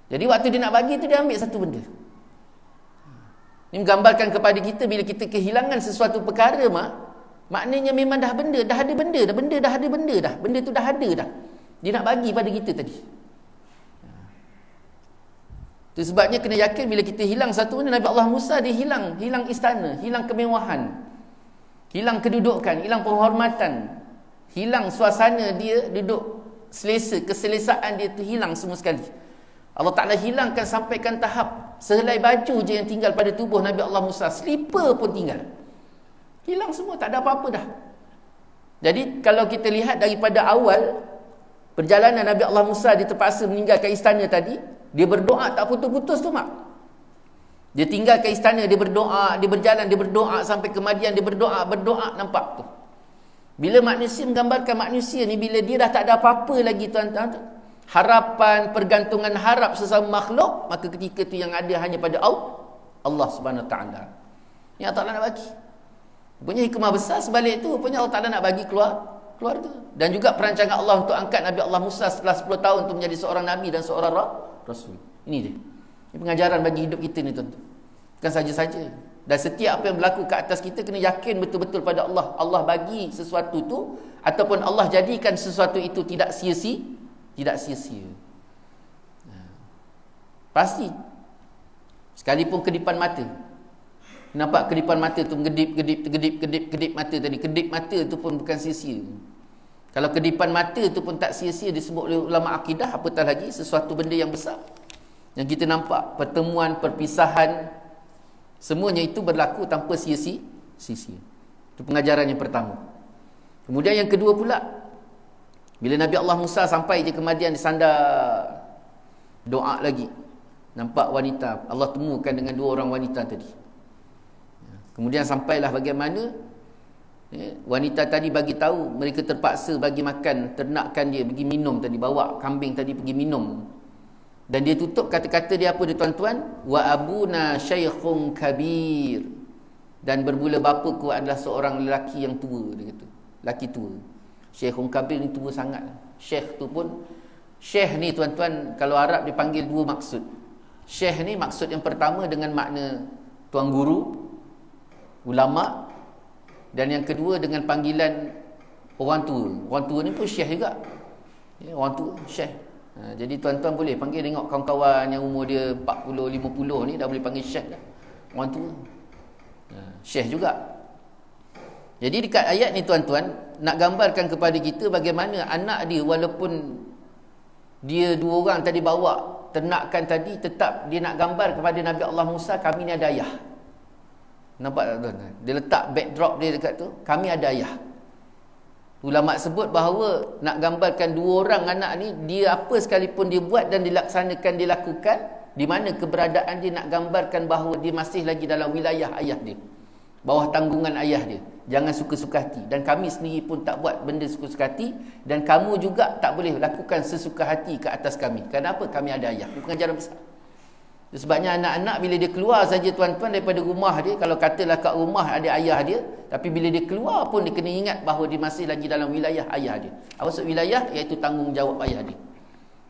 Jadi waktu dia nak bagi tu, dia ambil satu benda. Ini menggambarkan kepada kita, bila kita kehilangan sesuatu perkara maknanya memang dah benda, dah ada benda dah. Benda dah ada benda dah. Benda tu dah ada dah. Dia nak bagi pada kita tadi. Itu sebabnya kena yakin bila kita hilang satu benda. Nabi Allah Musa dia hilang istana, hilang kemewahan, hilang kedudukan, hilang penghormatan, hilang suasana dia duduk selesa, keselesaan dia tu hilang semua sekali. Allah Ta'ala hilangkan sampaikan tahap sehelai baju je yang tinggal pada tubuh Nabi Allah Musa. Slipper pun tinggal. Hilang semua, tak ada apa-apa dah. Jadi kalau kita lihat daripada awal perjalanan Nabi Allah Musa, dia terpaksa meninggalkan istana tadi. Dia berdoa tak putus-putus tu mak. Dia tinggalkan istana, dia berdoa, dia berjalan, dia berdoa sampai kematian, dia berdoa nampak tu. Bila manusia menggambarkan manusia ni, bila dia dah tak ada apa-apa lagi tuan-tuan, harapan, pergantungan harap sesama makhluk, maka ketika tu yang ada hanya pada Allah Subhanahu Wa Taala. Yang Allah nak bagi. Punya hikmah besar sebalik tu, punya Allah Taala nak bagi keluarga. Dan juga perancangan Allah untuk angkat Nabi Allah Musa setelah 10 tahun untuk menjadi seorang nabi dan seorang rasul. Ini dia. Ini pengajaran bagi hidup kita ni tuan-tuan. Bukan saja-saja. Dan setiap apa yang berlaku ke atas kita, kena yakin betul-betul pada Allah. Allah bagi sesuatu tu, ataupun Allah jadikan sesuatu itu tidak sia-sia. Tidak sia-sia. Pasti. Sekalipun kedipan mata. Nampak kedipan mata tu kedip mata tadi. Kedip mata tu pun bukan sia-sia. Kalau kedipan mata tu pun tak sia-sia, disebut oleh ulama akidah, apatah lagi sesuatu benda yang besar. Yang kita nampak, pertemuan, perpisahan, semuanya itu berlaku tanpa sia-sia. Itu pengajaran yang pertama. Kemudian yang kedua pula, Bila Nabi Allah Musa sampai je ke Madian, disandar doa lagi. Nampak wanita, Allah temukan dengan 2 orang wanita tadi. Kemudian sampailah bagaimana wanita tadi bagi tahu mereka terpaksa bagi makan ternakan dia, pergi minum tadi, bawa kambing tadi pergi minum. Dan dia tutup kata-kata dia apa dia tuan-tuan? Wa abuna syaikhun kabir. Dan bermula bapaku adalah seorang lelaki yang tua, dia kata. Lelaki tua. Syaikhun kabir ni tua sangat. Syekh tu pun, syekh ni tuan-tuan kalau Arab dipanggil 2 maksud. Syekh ni maksud yang pertama dengan makna tuan guru, ulama, dan yang kedua dengan panggilan orang tua. Orang tua ni pun syekh juga. Orang tua, syekh. Jadi tuan-tuan boleh panggil, tengok kawan-kawan yang umur dia 40, 50 ni dah boleh panggil syekh dah. Orang tua. Syekh juga. Jadi dekat ayat ni tuan-tuan nak gambarkan kepada kita bagaimana anak dia walaupun dia 2 orang tadi bawa ternakan tadi, tetap dia nak gambar kepada Nabi Allah Musa, kami ni ada ayah. Nampak tak tuan-tuan? Dia letak backdrop dia dekat tu, kami ada ayah. Ulama sebut bahawa nak gambarkan 2 orang anak ni, dia apa sekalipun dia buat dan dilaksanakan, dilakukan, di mana keberadaan dia nak gambarkan bahawa dia masih lagi dalam wilayah ayah dia, bawah tanggungan ayah dia. Jangan suka-suka hati. Dan kami sendiri pun tak buat benda suka-suka hati, dan kamu juga tak boleh lakukan sesuka hati ke atas kami. Kenapa? Kami ada ayah. Ini pengajaran besar. Sebabnya anak-anak bila dia keluar saja tuan-tuan daripada rumah dia, kalau katalah kat rumah ada ayah dia, tapi bila dia keluar pun dia kena ingat bahawa dia masih lagi dalam wilayah ayah dia. Apa maksud wilayah? Iaitu tanggungjawab ayah dia.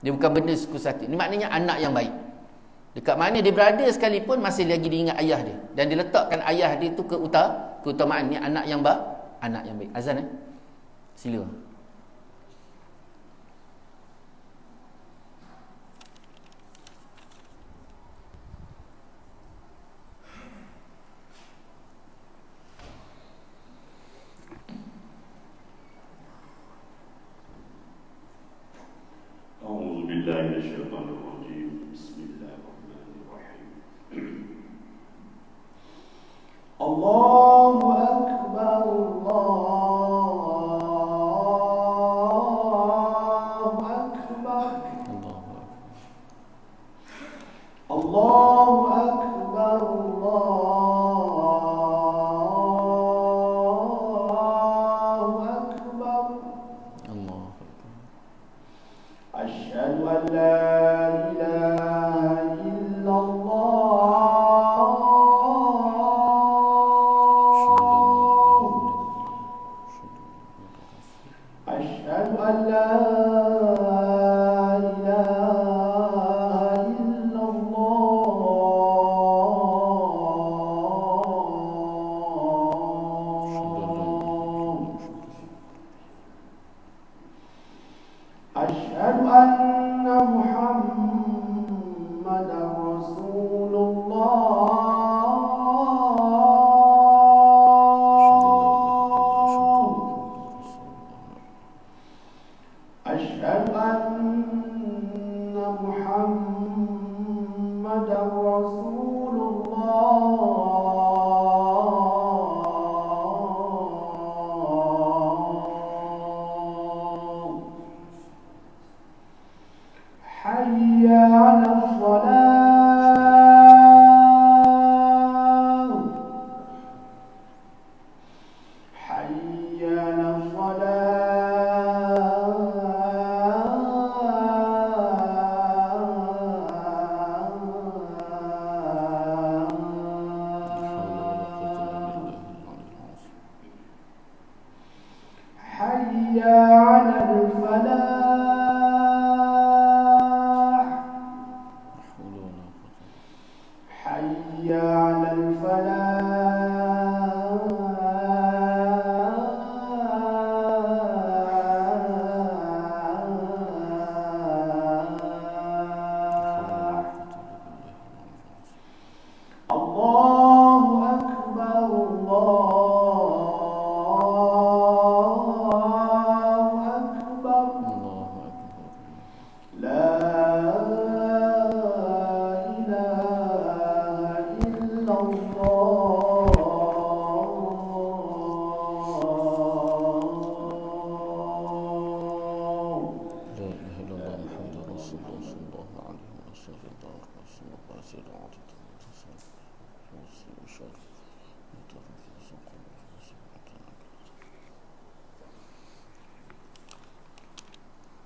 Dia bukan benda suka hati. Ini maknanya anak yang baik. Dekat mana dia berada sekalipun masih lagi diingat ayah dia, dan dia letakkan ayah dia tu keutamaan ni anak yang baik. Azan sila. A'udzu billahi minasyaitonir rajim. Bismillahirrahmanirrahim. Allahu akbar, Allahu akbar. Allahu akbar, Allahu akbar. Asyhadu an la ilaha illallah. Asyhadu an la ilaha illallah. Asyhadu anna Muhammadar Rasulullah. Asyhadu anna Muhammadar Rasulullah. Hayya 'alas salah. Hayya 'alas Hayya 'alal falah.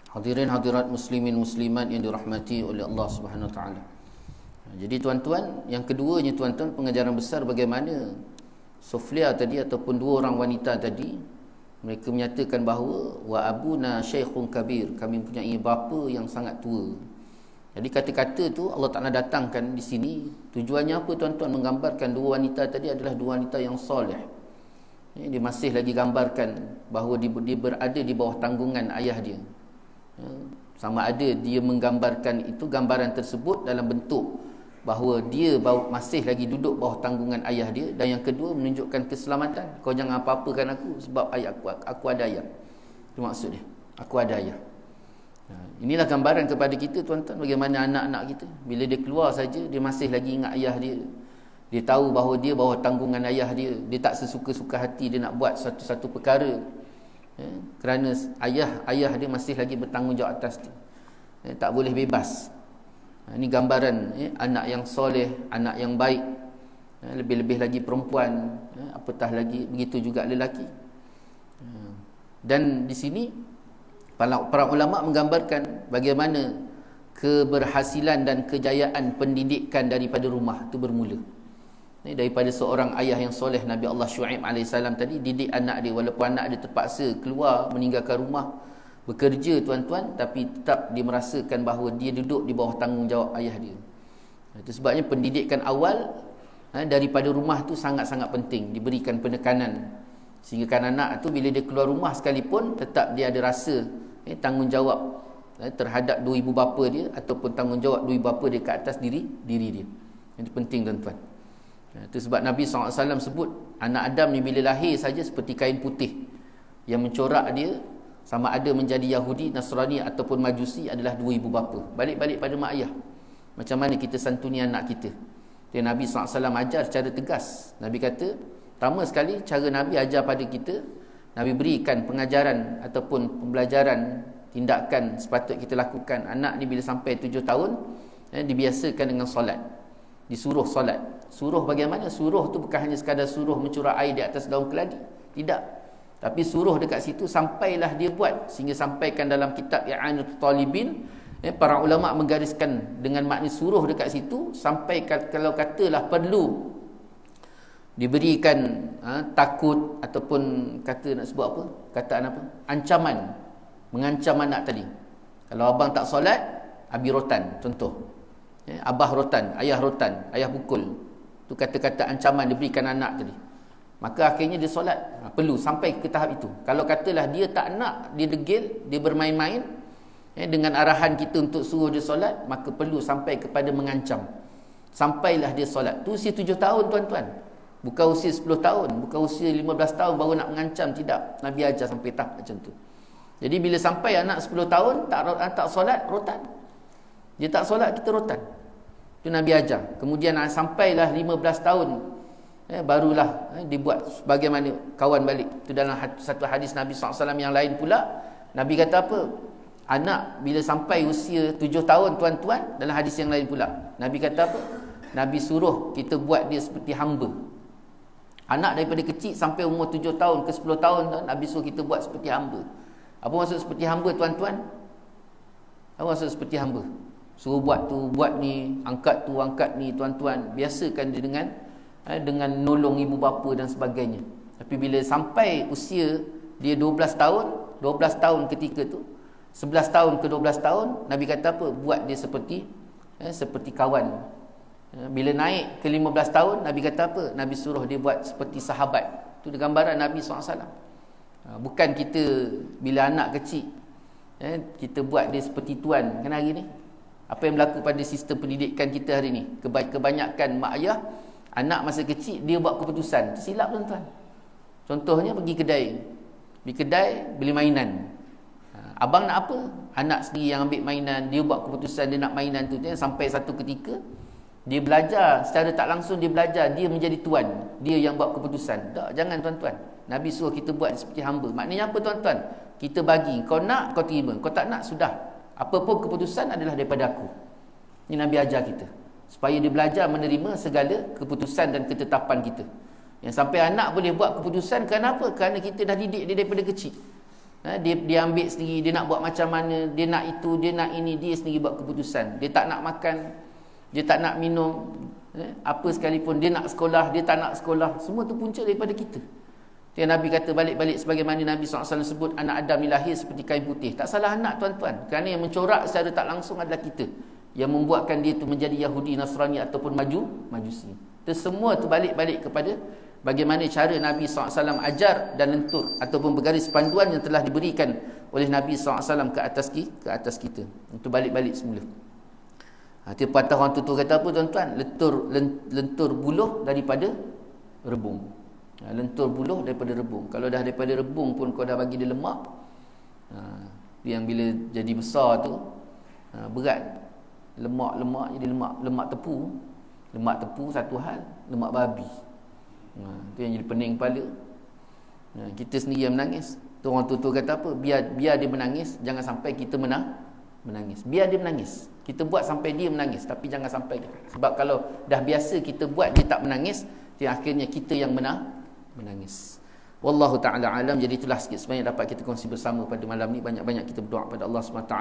Hadirin hadirat muslimin muslimat yang dirahmati oleh Allah Subhanahu Wa Taala. Jadi tuan-tuan, yang keduanya tuan-tuan, pengajaran besar bagaimana Sofia tadi ataupun dua orang wanita tadi, mereka menyatakan bahawa wa abuna syekhun kabir, kami mempunyai bapa yang sangat tua. Jadi kata-kata tu Allah Taala datangkan di sini, tujuannya apa tuan-tuan? Menggambarkan dua wanita tadi adalah dua wanita yang soleh. Dia masih lagi gambarkan bahawa dia berada di bawah tanggungan ayah dia. Sama ada dia menggambarkan itu, gambaran tersebut dalam bentuk bahawa dia masih lagi duduk bawah tanggungan ayah dia, dan yang kedua menunjukkan keselamatan. Kau jangan apa-apakan aku sebab ayah aku ada ayah. Itu maksud dia, aku ada ayah. Inilah gambaran kepada kita tuan-tuan, bagaimana anak-anak kita bila dia keluar saja dia masih lagi ingat ayah dia. Dia tahu bahawa dia bawah tanggungan ayah dia. Dia tak sesuka-suka hati dia nak buat satu-satu perkara, kerana ayah dia masih lagi bertanggungjawab atas dia. Tak boleh bebas. Ini gambaran anak yang soleh, anak yang baik. Lebih-lebih lagi perempuan, apatah lagi begitu juga lelaki. Dan di sini para ulama menggambarkan bagaimana keberhasilan dan kejayaan pendidikan daripada rumah itu bermula. Daripada seorang ayah yang soleh, Nabi Allah Syuaib AS tadi didik anak dia, walaupun anak dia terpaksa keluar meninggalkan rumah bekerja tuan-tuan, tapi tetap dia merasakan bahawa dia duduk di bawah tanggungjawab ayah dia. Itu sebabnya pendidikan awal daripada rumah tu sangat-sangat penting, diberikan penekanan, sehingga kan anak tu bila dia keluar rumah sekalipun tetap dia ada rasa tanggungjawab terhadap dua ibu bapa dia, ataupun tanggungjawab dua ibu bapa dia ke atas diri dia. Itu penting tuan-tuan. Itu sebab Nabi SAW sebut anak Adam ni bila lahir saja seperti kain putih, yang mencorak dia sama ada menjadi Yahudi, Nasrani ataupun Majusi adalah dua ibu bapa. Balik-balik pada mak ayah. Macam mana kita santuni anak kita? Dan Nabi SAW ajar secara tegas. Nabi kata, pertama sekali cara Nabi ajar pada kita, Nabi berikan pengajaran ataupun pembelajaran tindakan sepatut kita lakukan. Anak ni bila sampai 7 tahun dibiasakan dengan solat, disuruh solat. Suruh bagaimana? Suruh tu bukan hanya sekadar suruh mencurah air di atas daun keladi, tidak, tapi suruh dekat situ sampailah dia buat. Sehingga sampaikan dalam kitab I'anatul Talibin, para ulama menggariskan dengan makna suruh dekat situ sampai kalau katalah perlu diberikan takut ataupun kata nak sebut apa, kataan apa, ancaman, mengancam anak tadi. Kalau abang tak solat, abi rotan contoh, abah rotan, ayah pukul. Itu kata-kata ancaman diberikan anak tadi. Maka akhirnya dia solat. Perlu sampai ke tahap itu. Kalau katalah dia tak nak, dia degil, dia bermain-main dengan arahan kita untuk suruh dia solat, maka perlu sampai kepada mengancam. Sampailah dia solat. Tu usia 7 tahun tuan-tuan. Bukan usia 10 tahun, bukan usia 15 tahun baru nak mengancam, tidak. Nabi ajar sampai tahap macam tu. Jadi bila sampai anak 10 tahun tak solat, rotan. Dia tak solat, kita rotan. Itu Nabi ajar. Kemudian sampailah 15 tahun, barulah dibuat sebagaimana kawan balik. Itu dalam satu hadis Nabi SAW yang lain pula, Nabi kata apa? Anak bila sampai usia 7 tahun tuan-tuan, dalam hadis yang lain pula Nabi kata apa? Nabi suruh kita buat dia seperti hamba. Anak daripada kecil sampai umur 7 tahun ke 10 tahun, Nabi suruh kita buat seperti hamba. Apa maksud seperti hamba tuan-tuan? Apa maksud seperti hamba? Suruh buat tu, buat ni, angkat tu, angkat ni tuan-tuan. Biasakan dia dengan nolong ibu bapa dan sebagainya. Tapi bila sampai usia dia 12 tahun ketika tu, 11 tahun ke 12 tahun, Nabi kata apa? Buat dia seperti kawan. Bila naik ke 15 tahun, Nabi kata apa? Nabi suruh dia buat seperti sahabat. Itu gambaran Nabi SAW. Bukan kita bila anak kecil kita buat dia seperti tuan. Kan hari ni apa yang berlaku pada sistem pendidikan kita hari ni, kebanyakan mak ayah, anak masa kecil dia buat keputusan. Silap tuan-tuan. Contohnya pergi kedai beli mainan. Abang nak apa? Anak sendiri yang ambil mainan, dia buat keputusan dia nak mainan tu. Sampai satu ketika dia belajar, secara tak langsung dia belajar, dia menjadi tuan, dia yang buat keputusan. Tak, jangan tuan-tuan. Nabi suruh kita buat seperti hamba. Maknanya apa tuan-tuan? Kita bagi, kau nak kau terima, kau tak nak sudah. Apa pun keputusan adalah daripada aku. Ini Nabi ajar kita. supaya dia belajar menerima segala keputusan dan ketetapan kita. Yang sampai anak boleh buat keputusan kenapa? Kerana kita dah didik dia daripada kecil. Dia ambil sendiri, dia nak buat macam mana, dia nak itu, dia nak ini, dia sendiri buat keputusan. Dia tak nak makan, dia tak nak minum, apa sekalipun, dia nak sekolah, dia tak nak sekolah. Semua tu punca daripada kita. Yang Nabi kata balik-balik sebagaimana Nabi SAW sebut, anak Adam lahir seperti kain putih. Tak salah anak tuan-tuan, kerana yang mencorak secara tak langsung adalah kita, yang membuatkan dia tu menjadi Yahudi, Nasrani ataupun Majusi. Itu semua tu balik-balik kepada bagaimana cara Nabi SAW ajar dan lentur ataupun bergaris panduan yang telah diberikan oleh Nabi SAW ke atas kita. Untuk balik-balik semula. Itu patah orang tutur kata apa tuan-tuan? Lentur buluh daripada rebung. Lentur buluh daripada rebung. Kalau dah daripada rebung pun kau dah bagi dia lemak, yang bila jadi besar tu berat. Lemak jadi lemak tepu. Lemak tepu satu hal, lemak babi. Itu yang jadi pening kepala. Kita sendiri yang menangis. Tu orang tutur kata apa? Biar dia menangis, jangan sampai kita menangis. Biar dia menangis. Kita buat sampai dia menangis, tapi jangan sampai. Sebab kalau dah biasa kita buat dia tak menangis, akhirnya kita yang menangis. Wallahu ta'ala alam. Jadi itulah sikit sebanyak dapat kita kongsi bersama pada malam ni. Banyak-banyak kita berdoa pada Allah SWT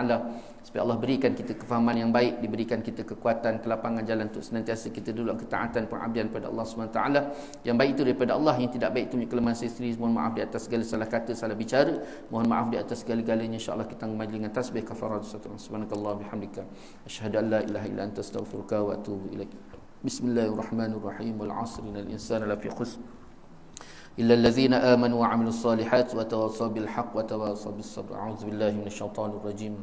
supaya Allah berikan kita kefahaman yang baik, diberikan kita kekuatan, kelapangan jalan untuk senantiasa kita duduk ketaatan pengabdian pada Allah SWT. Yang baik itu daripada Allah, yang tidak baik itu kelemahan saya sendiri. Mohon maaf di atas segala salah kata, salah bicara. Mohon maaf di atas segala-galanya. InsyaAllah kita kembali dengan tasbih kafarat. Subhanakallah bihamdika asyhadu an la ilaha illa anta astaghfiruka wa atubu ilaik. Bismillahirrahmanirrahim. Wal 'asri innal insana lafi khusr إلا الذين آمنوا وعملوا الصالحات وتواصوا بالحق وتواصوا بالصبر. أعوذ بالله من الشيطان الرجيم.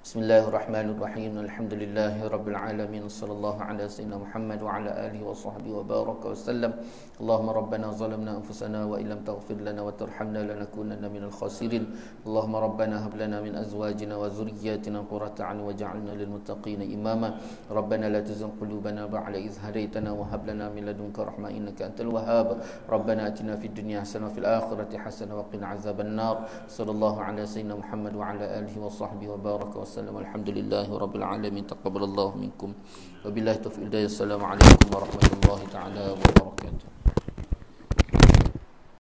بسم الله الرحمن الرحيم. الحمد لله رب العالمين. صلى الله على سيدنا محمد وعلى آله وصحبه وبارك وسلم. اللهم ربنا ظلمنا أنفسنا وإن لم تغفر لنا وترحمنا لنكونن من الخاسرين. اللهم ربنا هب لنا من أزواجنا وذرياتنا قرة أعين واجعلنا للمتقين إماما. ربنا لا تزغ قلوبنا بعد إذ هديتنا وهب لنا من لدنك رحمة إنك أنت الوهاب. ربنا آتنا في الدنيا حسنة وفي الآخرة حسنة وقنا عذاب النار. صلى الله على سيدنا محمد وعلى آله وصحبه وبارك وسلم. الحمد لله رب العالمين. تقبل الله منكم وبالله التوفيق. السلام عليكم ورحمة الله تعالى وبركاته.